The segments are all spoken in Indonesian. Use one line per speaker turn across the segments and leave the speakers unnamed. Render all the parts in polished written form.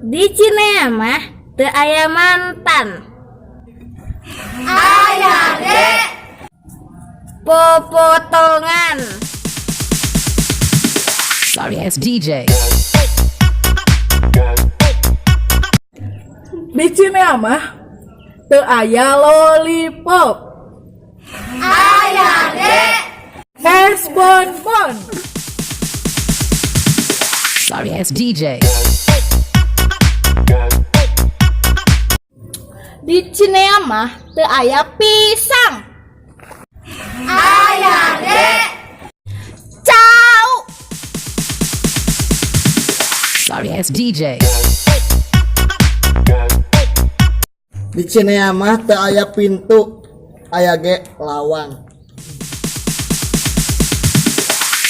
Di Cinea mah teu aya mantan.
Aya ge
Popotongan.
Sorry ass DJ.
Di Cinea mah teu aya lollipop.
aya ge
Es bonbon.
Sorry ass DJ.
Di Cinea mah teu aya pisang.
aya ge
Cau.
Sorry ass DJ.
Di Cinea mah teu aya pintu, aya ge lawang.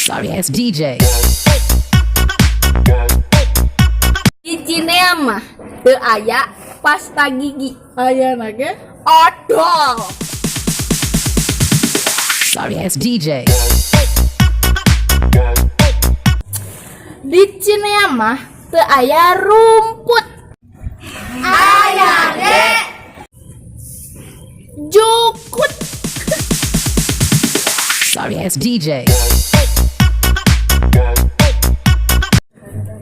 Sorry ass DJ.
Di Cinea mah teu aya pasta gigi.
Ayeuna ge
Odol.
Sorry ass DJ.
Di Cinea mah teu aya rumput.
aya ge
Jukut.
Sorry ass DJ.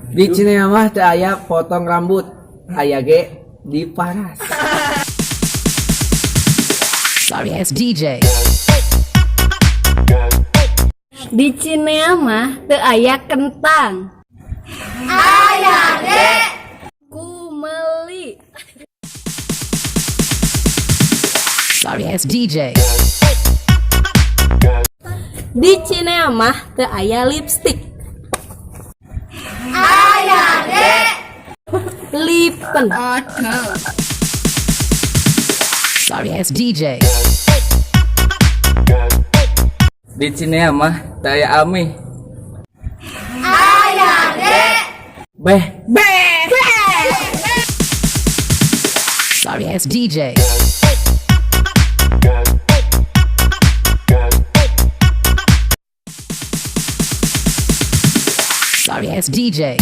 Di Cinea mah teu aya potong rambut, aya ge diparas.
Sorry ass DJ.
Di Cinea mah teu aya kentang.
aya ge
Kumeli.
Sorry ass DJ.
Di Cinea mah teu aya lipstik.
aya ge
Lipen.
Sorry ass DJ.
Di Cinea mah teu aya ami.
aya ge
Beh,
Sorry ass DJ. Sorry ass DJ.